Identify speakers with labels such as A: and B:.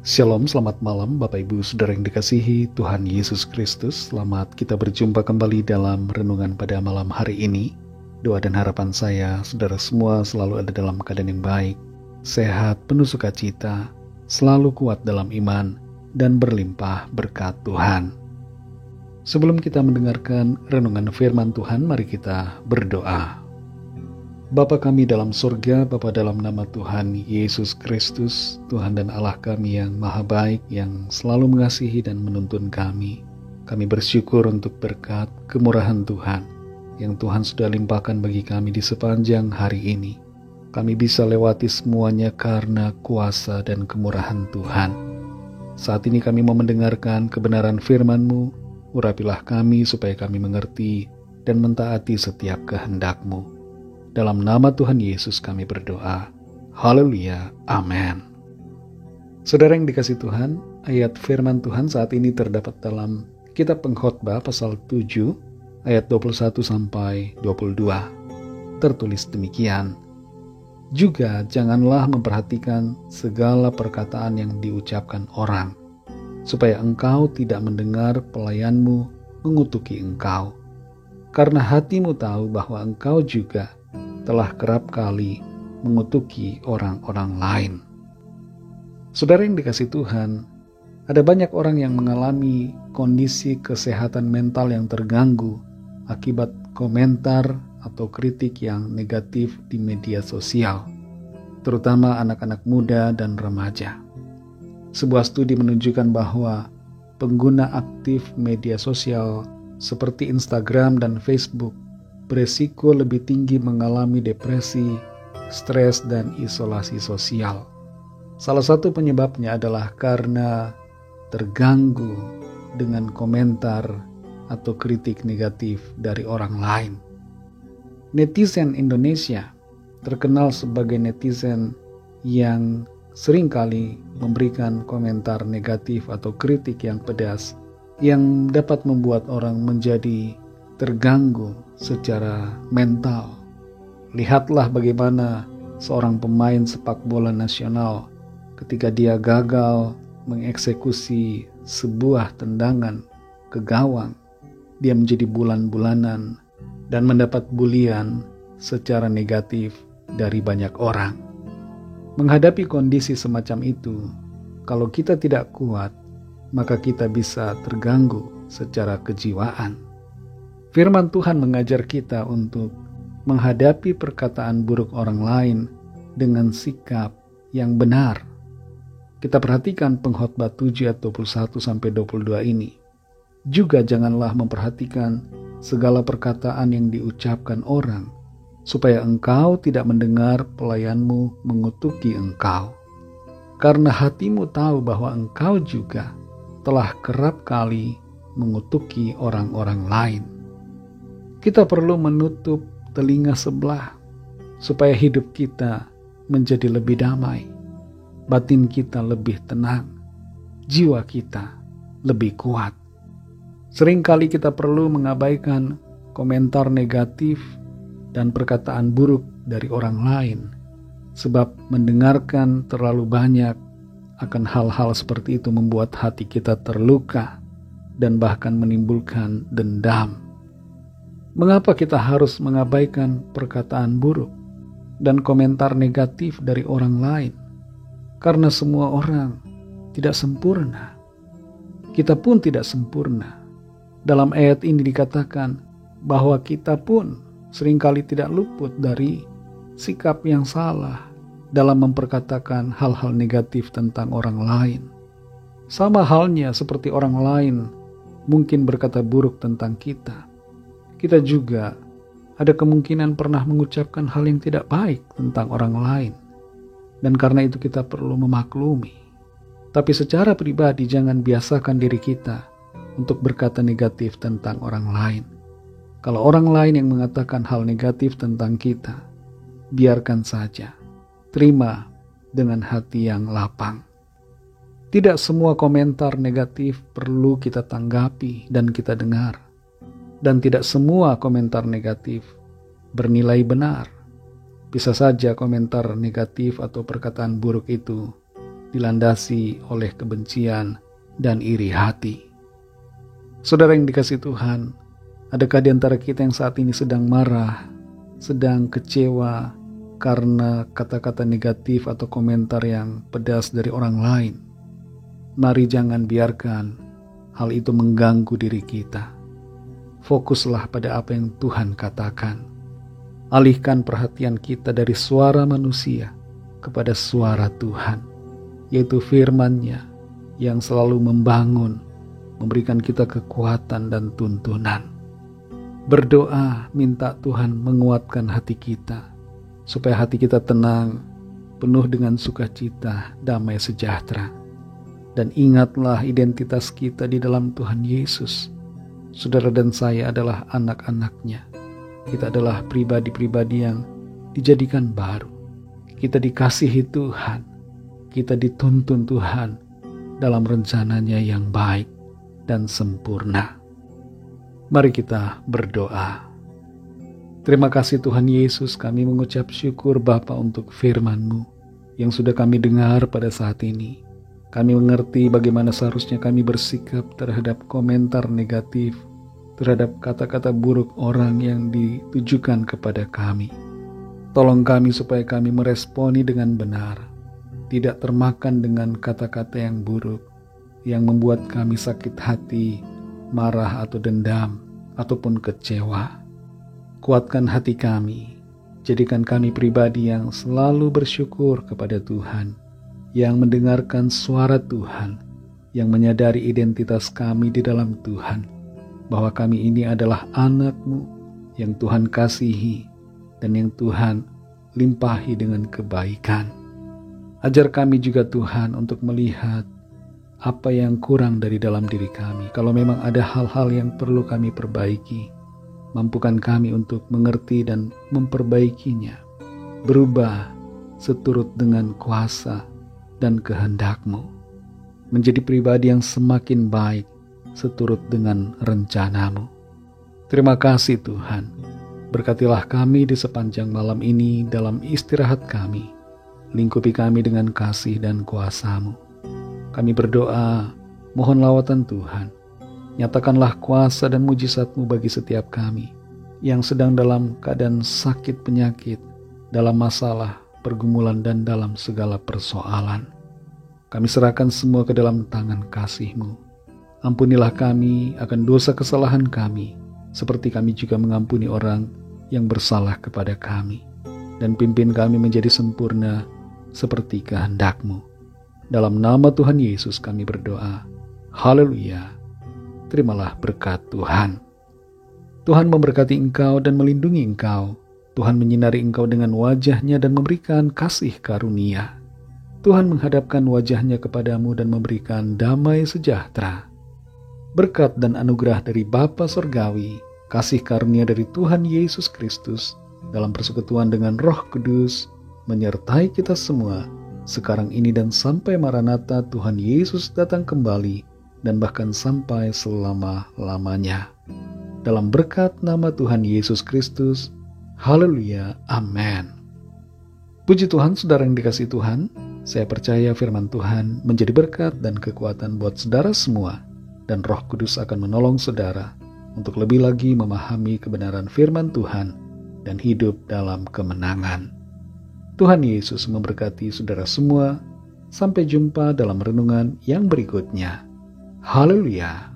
A: Shalom, selamat malam Bapak Ibu Saudara yang dikasihi Tuhan Yesus Kristus. Selamat kita berjumpa kembali dalam renungan pada malam hari ini. Doa dan harapan saya, saudara semua selalu ada dalam keadaan yang baik, sehat, penuh sukacita, selalu kuat dalam iman, dan berlimpah berkat Tuhan. Sebelum kita mendengarkan renungan firman Tuhan, mari kita berdoa. Bapa kami dalam surga, Bapa dalam nama Tuhan Yesus Kristus, Tuhan dan Allah kami yang maha baik, yang selalu mengasihi dan menuntun kami. Kami bersyukur untuk berkat kemurahan Tuhan, yang Tuhan sudah limpahkan bagi kami di sepanjang hari ini. Kami bisa lewati semuanya karena kuasa dan kemurahan Tuhan. Saat ini kami mau mendengarkan kebenaran firman-Mu, urapilah kami supaya kami mengerti dan mentaati setiap kehendak-Mu. Dalam nama Tuhan Yesus kami berdoa. Haleluya. Amin. Saudara yang dikasihi Tuhan, ayat firman Tuhan saat ini terdapat dalam Kitab Pengkhotbah pasal 7 ayat 21-22. Tertulis demikian. Juga janganlah memperhatikan segala perkataan yang diucapkan orang, supaya engkau tidak mendengar pelayanmu mengutuki engkau. Karena hatimu tahu bahwa engkau juga telah kerap kali mengutuki orang-orang lain. Saudara yang dikasihi Tuhan, ada banyak orang yang mengalami kondisi kesehatan mental yang terganggu akibat komentar atau kritik yang negatif di media sosial, terutama anak-anak muda dan remaja. Sebuah studi menunjukkan bahwa pengguna aktif media sosial seperti Instagram dan Facebook beresiko lebih tinggi mengalami depresi, stres, dan isolasi sosial. Salah satu penyebabnya adalah karena terganggu dengan komentar atau kritik negatif dari orang lain. Netizen Indonesia terkenal sebagai netizen yang seringkali memberikan komentar negatif atau kritik yang pedas yang dapat membuat orang menjadi terganggu secara mental. Lihatlah bagaimana seorang pemain sepak bola nasional ketika dia gagal mengeksekusi sebuah tendangan ke gawang, dia menjadi bulan-bulanan dan mendapat bulian secara negatif dari banyak orang. Menghadapi kondisi semacam itu, kalau kita tidak kuat, maka kita bisa terganggu secara kejiwaan. Firman Tuhan mengajar kita untuk menghadapi perkataan buruk orang lain dengan sikap yang benar. Kita perhatikan Pengkhotbah 7 ayat 21-22 ini. Juga janganlah memperhatikan segala perkataan yang diucapkan orang, supaya engkau tidak mendengar pelayanmu mengutuki engkau. Karena hatimu tahu bahwa engkau juga telah kerap kali mengutuki orang-orang lain. Kita perlu menutup telinga sebelah supaya hidup kita menjadi lebih damai, batin kita lebih tenang, jiwa kita lebih kuat. Seringkali kita perlu mengabaikan komentar negatif dan perkataan buruk dari orang lain, sebab mendengarkan terlalu banyak akan hal-hal seperti itu membuat hati kita terluka dan bahkan menimbulkan dendam. Mengapa kita harus mengabaikan perkataan buruk dan komentar negatif dari orang lain? Karena semua orang tidak sempurna. Kita pun tidak sempurna. Dalam ayat ini dikatakan bahwa kita pun seringkali tidak luput dari sikap yang salah dalam memperkatakan hal-hal negatif tentang orang lain. Sama halnya seperti orang lain mungkin berkata buruk tentang kita. Kita juga ada kemungkinan pernah mengucapkan hal yang tidak baik tentang orang lain. Dan karena itu kita perlu memaklumi. Tapi secara pribadi jangan biasakan diri kita untuk berkata negatif tentang orang lain. Kalau orang lain yang mengatakan hal negatif tentang kita, biarkan saja. Terima dengan hati yang lapang. Tidak semua komentar negatif perlu kita tanggapi dan kita dengar. Dan tidak semua komentar negatif bernilai benar. Bisa saja komentar negatif atau perkataan buruk itu dilandasi oleh kebencian dan iri hati. Saudara yang dikasihi Tuhan, adakah di antara kita yang saat ini sedang marah, sedang kecewa karena kata-kata negatif atau komentar yang pedas dari orang lain? Mari jangan biarkan hal itu mengganggu diri kita. Fokuslah pada apa yang Tuhan katakan. Alihkan perhatian kita dari suara manusia kepada suara Tuhan, yaitu firman-Nya yang selalu membangun, memberikan kita kekuatan dan tuntunan. Berdoa minta Tuhan menguatkan hati kita, supaya hati kita tenang, penuh dengan sukacita, damai sejahtera. Dan ingatlah identitas kita di dalam Tuhan Yesus. Saudara dan saya adalah anak-anak-Nya. Kita adalah pribadi-pribadi yang dijadikan baru. Kita dikasihi Tuhan. Kita dituntun Tuhan dalam rencananya yang baik dan sempurna. Mari kita berdoa. Terima kasih Tuhan Yesus, kami mengucap syukur Bapa untuk firman-Mu yang sudah kami dengar pada saat ini. Kami mengerti bagaimana seharusnya kami bersikap terhadap komentar negatif, terhadap kata-kata buruk orang yang ditujukan kepada kami. Tolong kami supaya kami meresponi dengan benar, tidak termakan dengan kata-kata yang buruk, yang membuat kami sakit hati, marah atau dendam, ataupun kecewa. Kuatkan hati kami, jadikan kami pribadi yang selalu bersyukur kepada Tuhan, yang mendengarkan suara Tuhan, yang menyadari identitas kami di dalam Tuhan, bahwa kami ini adalah anak-Mu yang Tuhan kasihi dan yang Tuhan limpahi dengan kebaikan. Ajar kami juga Tuhan untuk melihat apa yang kurang dari dalam diri kami. Kalau memang ada hal-hal yang perlu kami perbaiki, mampukan kami untuk mengerti dan memperbaikinya, berubah seturut dengan kuasa dan kehendak-Mu, menjadi pribadi yang semakin baik seturut dengan rencana-Mu. Terima kasih Tuhan, berkatilah kami di sepanjang malam ini dalam istirahat kami, lingkupi kami dengan kasih dan kuasa-Mu. Kami berdoa, mohon lawatan Tuhan, nyatakanlah kuasa dan mujizat-Mu bagi setiap kami yang sedang dalam keadaan sakit penyakit, dalam masalah, pergumulan, dan dalam segala persoalan. Kami serahkan semua ke dalam tangan kasih-Mu. Ampunilah kami akan dosa kesalahan kami, seperti kami juga mengampuni orang yang bersalah kepada kami. Dan pimpin kami menjadi sempurna seperti kehendak-Mu. Dalam nama Tuhan Yesus kami berdoa. Haleluya. Terimalah berkat Tuhan. Tuhan memberkati engkau dan melindungi engkau. Tuhan menyinari engkau dengan wajah-Nya dan memberikan kasih karunia. Tuhan menghadapkan wajah-Nya kepadamu dan memberikan damai sejahtera. Berkat dan anugerah dari Bapa Surgawi, kasih karunia dari Tuhan Yesus Kristus, dalam persekutuan dengan Roh Kudus, menyertai kita semua, sekarang ini dan sampai Maranatha Tuhan Yesus datang kembali, dan bahkan sampai selama-lamanya. Dalam berkat nama Tuhan Yesus Kristus, haleluya, amin. Puji Tuhan, saudara yang dikasihi Tuhan, saya percaya firman Tuhan menjadi berkat dan kekuatan buat saudara semua, dan Roh Kudus akan menolong saudara untuk lebih lagi memahami kebenaran firman Tuhan dan hidup dalam kemenangan. Tuhan Yesus memberkati saudara semua. Sampai jumpa dalam renungan yang berikutnya. Haleluya.